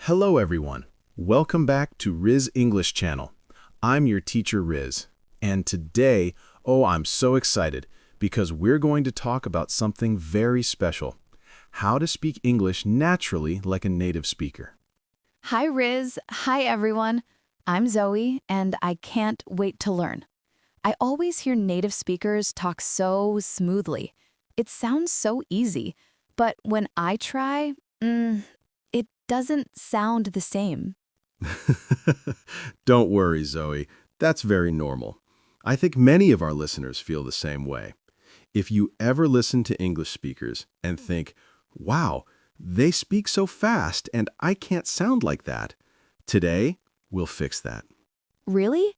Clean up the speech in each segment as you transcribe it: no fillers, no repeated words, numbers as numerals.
Hello everyone. Welcome back to Riz English Channel. I'm your teacher Riz, and today, I'm so excited because we're going to talk about something very special. How to speak English naturally like a native speaker. Hi, Riz. Hi, everyone. I'm Zoe, and I can't wait to learn. I always hear native speakers talk so smoothly. It sounds so easy, but when I try, it doesn't sound the same. Don't worry, Zoe. That's very normal. I think many of our listeners feel the same way. If you ever listen to English speakers and think, wow, they speak so fast and I can't sound like that, today we'll fix that. Really?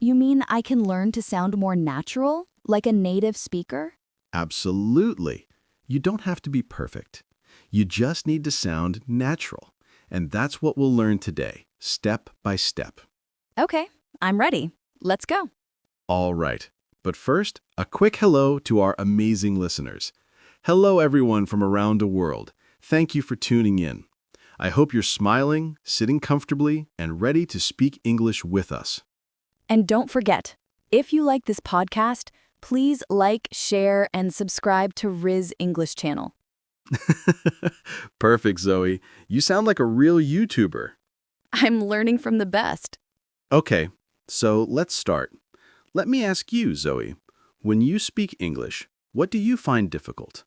You mean I can learn to sound more natural, like a native speaker? Absolutely. You don't have to be perfect. You just need to sound natural. And that's what we'll learn today, step by step. Okay, I'm ready. Let's go. All right. But first, a quick hello to our amazing listeners. Hello, everyone from around the world. Thank you for tuning in. I hope you're smiling, sitting comfortably, and ready to speak English with us. And don't forget, if you like this podcast, please like, share, and subscribe to Riz English Channel. Perfect, Zoe. You sound like a real YouTuber. I'm learning from the best. Okay, so let's start. Let me ask you, Zoe, when you speak English, what do you find difficult?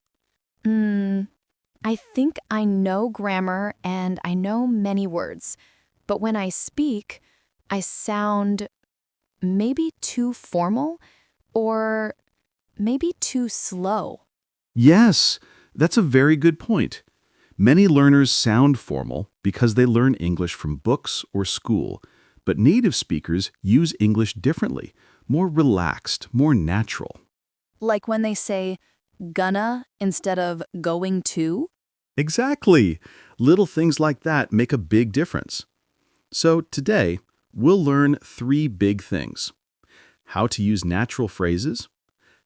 I think I know grammar and I know many words, but when I speak, I sound maybe too formal or maybe too slow. Yes, that's a very good point. Many learners sound formal because they learn English from books or school, but native speakers use English differently, more relaxed, more natural. Like when they say gonna instead of going to. Exactly. Little things like that make a big difference. So today, we'll learn 3 big things: how to use natural phrases,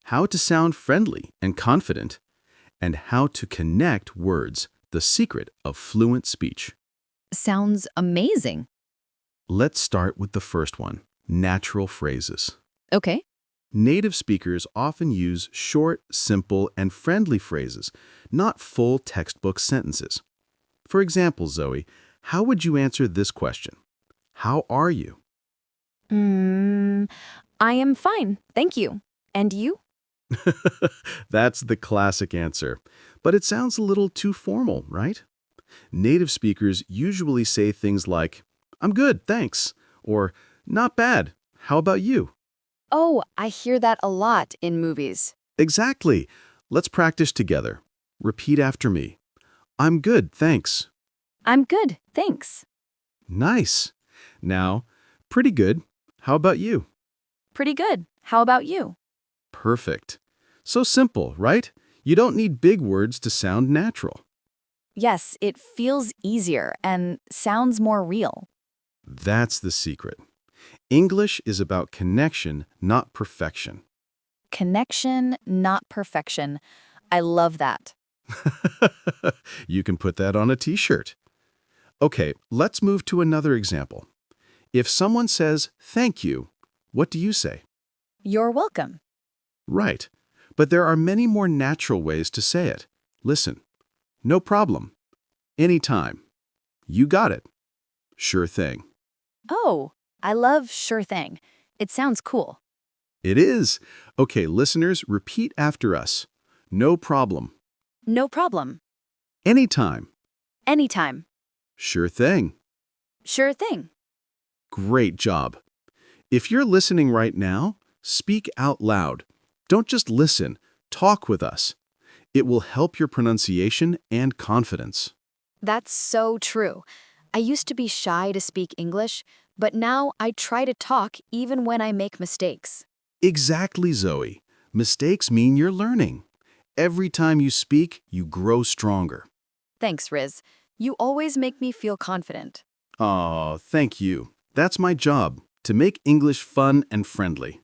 how to sound friendly and confident, and how to connect words, the secret of fluent speech. Sounds amazing. Let's start with the first one, natural phrases. Okay. Native speakers often use short, simple, and friendly phrases, not full textbook sentences. For example, Zoe, how would you answer this question? How are you? I am fine, thank you. And you? That's the classic answer. But it sounds a little too formal, right? Native speakers usually say things like, I'm good, thanks, or not bad, how about you? Oh, I hear that a lot in movies. Exactly. Let's practice together. Repeat after me. I'm good, thanks. I'm good, thanks. Nice. Now, pretty good. How about you? Pretty good. How about you? Perfect. So simple, right? You don't need big words to sound natural. Yes, it feels easier and sounds more real. That's the secret. English is about connection, not perfection. Connection, not perfection. I love that. You can put that on a t-shirt. Okay, let's move to another example. If someone says, thank you, what do you say? You're welcome. Right. But there are many more natural ways to say it. Listen. No problem. Anytime. You got it. Sure thing. Oh, I love sure thing. It sounds cool. It is. Okay, listeners, repeat after us. No problem. No problem. Anytime. Anytime. Sure thing. Sure thing. Great job. If you're listening right now, speak out loud. Don't just listen. Talk with us. It will help your pronunciation and confidence. That's so true. I used to be shy to speak English, but now I try to talk even when I make mistakes. Exactly, Zoe. Mistakes mean you're learning. Every time you speak, you grow stronger. Thanks, Riz. You always make me feel confident. Oh, thank you. That's my job, to make English fun and friendly.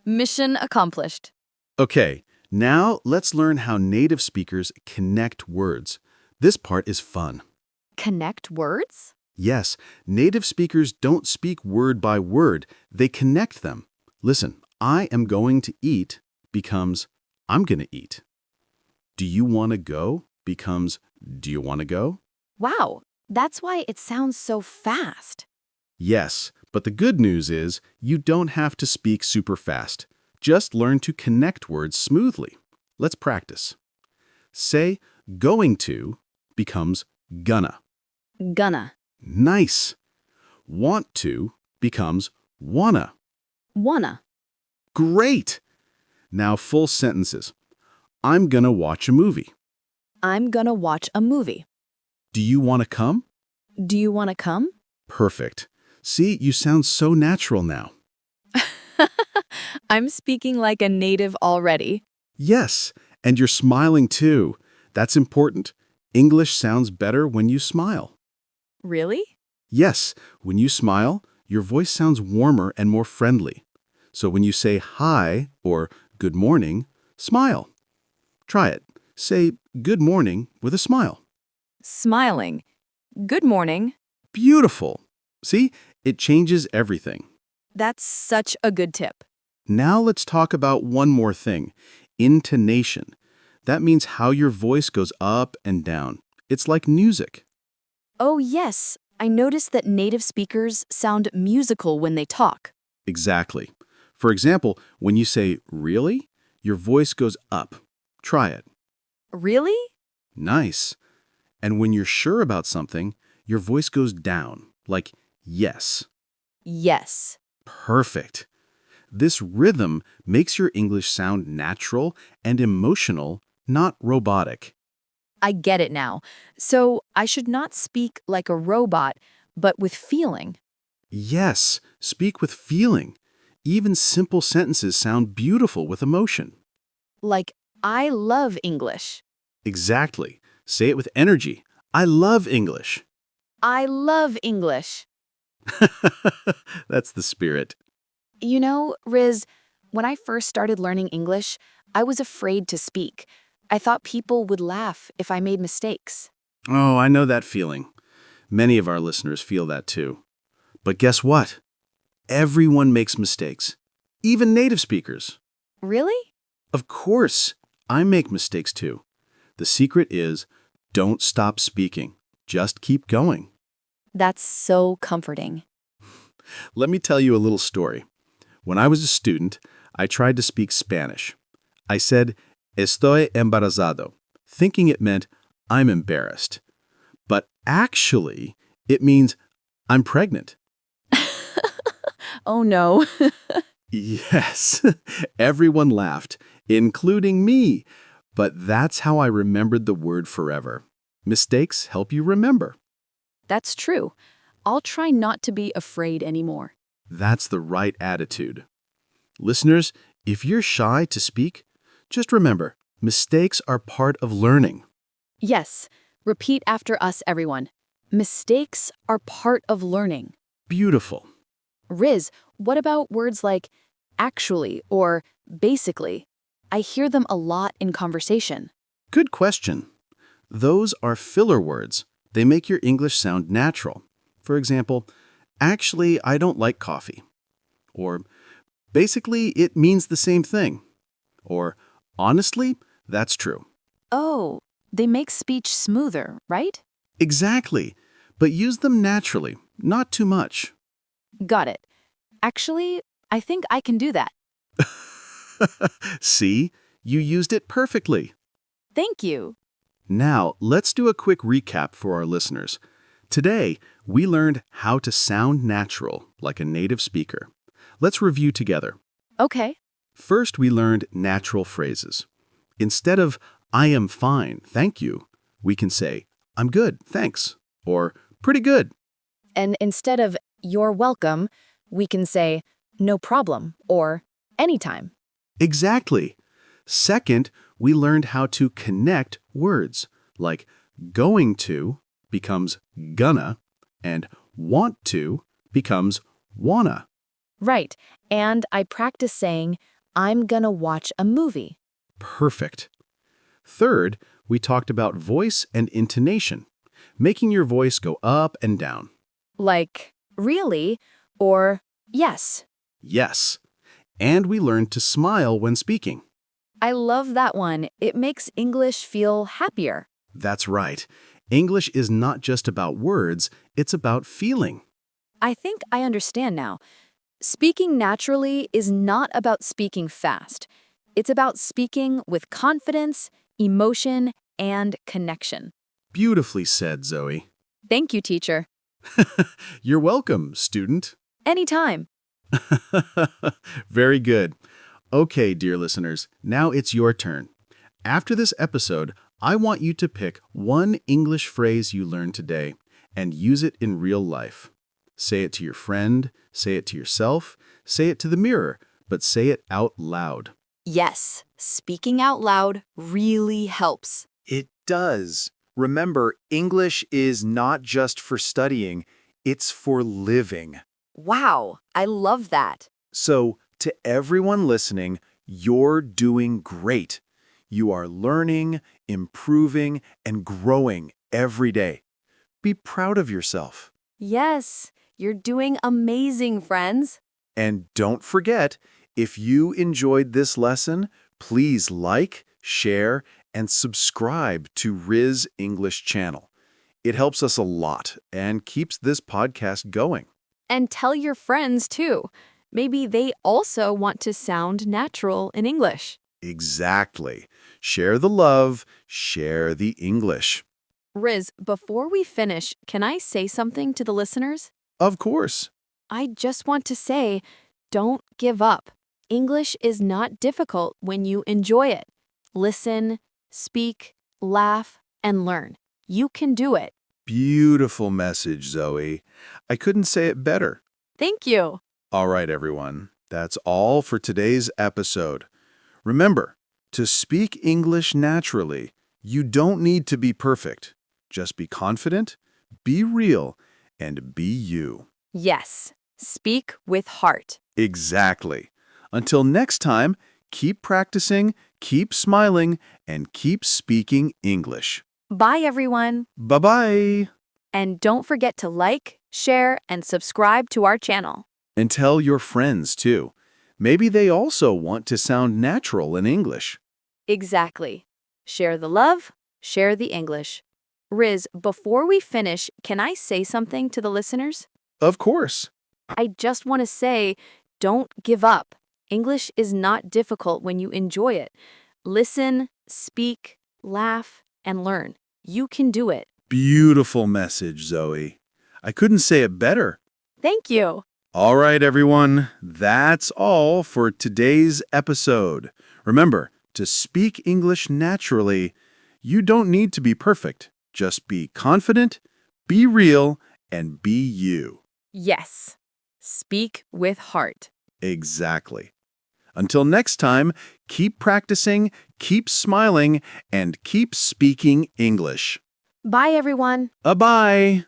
Mission accomplished. Okay, now let's learn how native speakers connect words. This part is fun. Connect words? Yes, native speakers don't speak word by word, they connect them. Listen, I am going to eat becomes I'm going to eat. Do you want to go becomes do you want to go? Wow, that's why it sounds so fast. Yes, but the good news is you don't have to speak super fast. Just learn to connect words smoothly. Let's practice. Say going to becomes gonna. Gonna. Nice. Want to becomes wanna. Wanna. Great. Now full sentences. I'm gonna watch a movie. I'm gonna watch a movie. Do you want to come? Do you want to come? Perfect. See, you sound so natural now. I'm speaking like a native already. Yes, and you're smiling too. That's important. English sounds better when you smile. Really? Yes, when you smile, your voice sounds warmer and more friendly. So when you say hi or good morning, smile. Try it. Say good morning with a smile. Smiling. Good morning. Beautiful. See, it changes everything. That's such a good tip. Now let's talk about one more thing, intonation. That means how your voice goes up and down. It's like music. Oh, yes. I noticed that native speakers sound musical when they talk. Exactly. For example, when you say really, your voice goes up. Try it. Really? Nice. And when you're sure about something, your voice goes down, like yes. Yes. Perfect. This rhythm makes your English sound natural and emotional, not robotic. I get it now. So I should not speak like a robot, but with feeling. Yes, speak with feeling. Even simple sentences sound beautiful with emotion. Like, I love English. Exactly. Say it with energy. I love English. I love English. That's the spirit. You know, Riz, when I first started learning English, I was afraid to speak. I thought people would laugh if I made mistakes. Oh, I know that feeling. Many of our listeners feel that too. But guess what? Everyone makes mistakes. Even native speakers. Really? Of course, I make mistakes too. The secret is don't stop speaking. Just keep going. That's so comforting. Let me tell you a little story. When I was a student, I tried to speak Spanish. I said, estoy embarazado, thinking it meant I'm embarrassed. But actually, it means I'm pregnant. Oh no. Yes, everyone laughed, including me. But that's how I remembered the word forever. Mistakes help you remember. That's true. I'll try not to be afraid anymore. That's the right attitude. Listeners, if you're shy to speak, just remember, mistakes are part of learning. Yes. Repeat after us, everyone. Mistakes are part of learning. Beautiful. Riz, what about words like actually or basically? I hear them a lot in conversation. Good question. Those are filler words. They make your English sound natural. For example, actually, I don't like coffee. Or, basically, it means the same thing. Or, honestly, that's true. Oh, they make speech smoother, right? Exactly. But use them naturally, not too much. Got it. Actually, I think I can do that. See? You used it perfectly. Thank you. Now, let's do a quick recap for our listeners. Today, we learned how to sound natural, like a native speaker. Let's review together. Okay. First, we learned natural phrases. Instead of, I am fine, thank you, we can say, I'm good, thanks, or pretty good. And instead of you're welcome, we can say no problem or anytime. Exactly. Second, we learned how to connect words, like going to becomes gonna, and want to becomes wanna. Right. And I practice saying, I'm gonna watch a movie. Perfect. Third, we talked about voice and intonation. making your voice go up and down. Like, really? Or, yes. Yes. And we learn to smile when speaking. I love that one. It makes English feel happier. That's right. English is not just about words, it's about feeling. I think I understand now. Speaking naturally is not about speaking fast. It's about speaking with confidence, emotion, and connection. Beautifully said, Zoe. Thank you, teacher. You're welcome, student. Anytime. Very good. Okay, dear listeners, now it's your turn. After this episode, I want you to pick one English phrase you learned today and use it in real life. Say it to your friend, say it to yourself, say it to the mirror, but say it out loud. Yes, speaking out loud really helps. It does. Remember, English is not just for studying, it's for living. Wow, I love that. So, to everyone listening, you're doing great. You are learning, improving, and growing every day. Be proud of yourself. Yes, you're doing amazing, friends. And don't forget, if you enjoyed this lesson, please like, share, and subscribe to Riz English Channel. It helps us a lot and keeps this podcast going. And tell your friends, too. Maybe they also want to sound natural in English. Exactly. Share the love, share the English. Riz, before we finish, can I say something to the listeners? Of course. I just want to say, don't give up. English is not difficult when you enjoy it. Listen, speak, laugh, and learn. You can do it. Beautiful message, Zoe. I couldn't say it better. Thank you. All right, everyone. That's all for today's episode. Remember, to speak English naturally, you don't need to be perfect. Just be confident, be real, and be you. Yes, speak with heart. Exactly. Until next time, keep practicing, keep smiling, and keep speaking English. Bye, everyone. Bye-bye. And don't forget to like, share, and subscribe to our channel. And tell your friends, too. Maybe they also want to sound natural in English. Exactly. Share the love, share the English. Riz, before we finish, can I say something to the listeners? Of course. I just want to say, don't give up. English is not difficult when you enjoy it. Listen, speak, laugh, and learn. You can do it. Beautiful message, Zoe. I couldn't say it better. Thank you. All right, everyone. That's all for today's episode. Remember, to speak English naturally, you don't need to be perfect. Just be confident, be real, and be you. Yes. Speak with heart. Exactly. Until next time, keep practicing, keep smiling, and keep speaking English. Bye, everyone. Bye-bye.